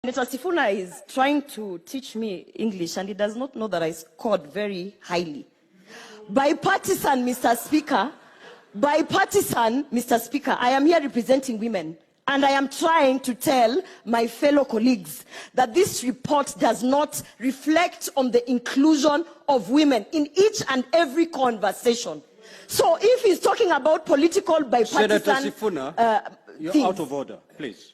Senator Sifuna is trying to teach me English, and he does not know that I scored very highly. Bipartisan, Mr. Speaker. Bipartisan, Mr. Speaker. I am here representing women, and I am trying to tell my fellow colleagues that this report does not reflect on the inclusion of women in each and every conversation. So if he's talking about political bipartisan... Senator Sifuna, you're out of order, please.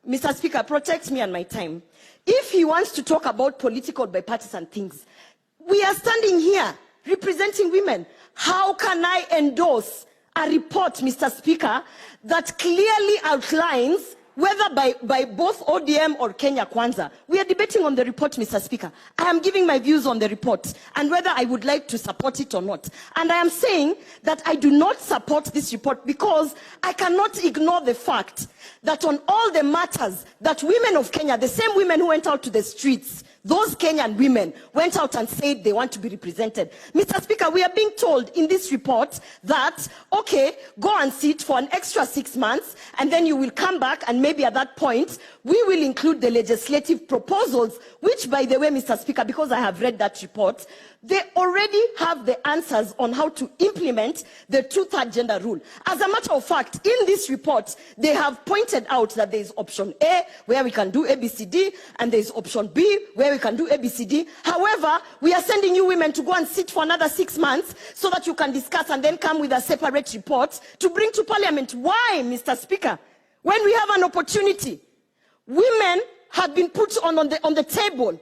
Mr. Speaker, protect me and my time. If he wants to talk about political bipartisan things, we are standing here representing women. How can I endorse a report, Mr. Speaker, that clearly outlines whether by both ODM or Kenya Kwanza? We are debating on the report, Mr. Speaker. I am giving my views on the report and whether I would like to support it or not. And I am saying that I do not support this report because I cannot ignore the fact that on all the matters that women of Kenya, the same women who went out to the streets, those Kenyan women went out and said they want to be represented. Mr. Speaker, we are being told in this report that, okay, go and sit for an extra 6 months, and then you will come back, and maybe at that point, we will include the legislative proposals, which, by the way, Mr. Speaker, because I have read that report, they already have the answers on how to implement the two-third gender rule. As a matter of fact, in this report, they have pointed out that there is option A, where we can do ABCD, and there is option B, where we can do ABCD. However, we are sending you women to go and sit for another 6 months so that you can discuss and then come with a separate report to bring to Parliament. Why, Mr. Speaker? When we have an opportunity, women have been put on the table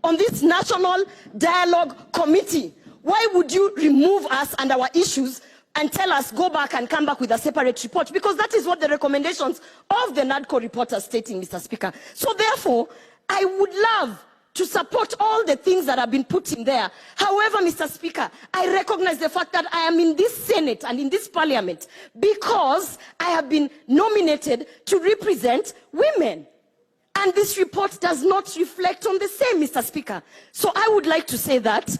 on this National Dialogue Committee. Why would you remove us and our issues and tell us go back and come back with a separate report? Because that is what the recommendations of the NADCO report are stating, Mr. Speaker. So therefore, I would love to support all the things that have been put in there. However, Mr. Speaker, I recognize the fact that I am in this Senate and in this Parliament because I have been nominated to represent women. And this report does not reflect on the same, Mr. Speaker. So I would like to say that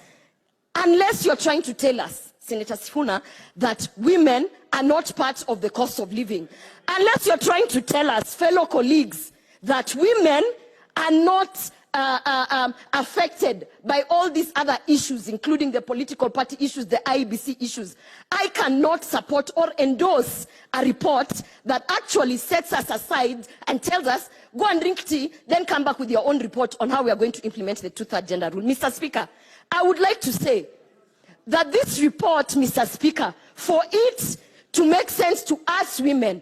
unless you're trying to tell us, Senator Sifuna, that women are not part of the cost of living, unless you're trying to tell us, fellow colleagues, that women are not affected by all these other issues, including the political party issues, the IEBC issues, I cannot support or endorse a report that actually sets us aside and tells us, go and drink tea, then come back with your own report on how we are going to implement the two-third gender rule. Mr. Speaker, I would like to say that this report, Mr. Speaker, for it to make sense to us women,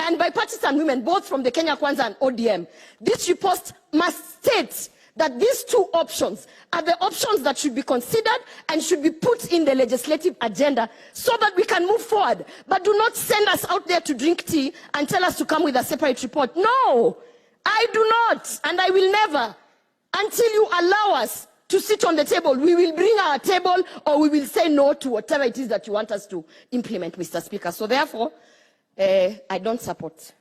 and bipartisan women, both from the Kenya Kwanza and ODM, this report must state that these two options are the options that should be considered and should be put in the legislative agenda so that we can move forward. But do not send us out there to drink tea and tell us to come with a separate report. No, I do not, and I will never. Until you allow us to sit on the table, we will bring our table or we will say no to whatever it is that you want us to implement, Mr. Speaker. So therefore, I don't support.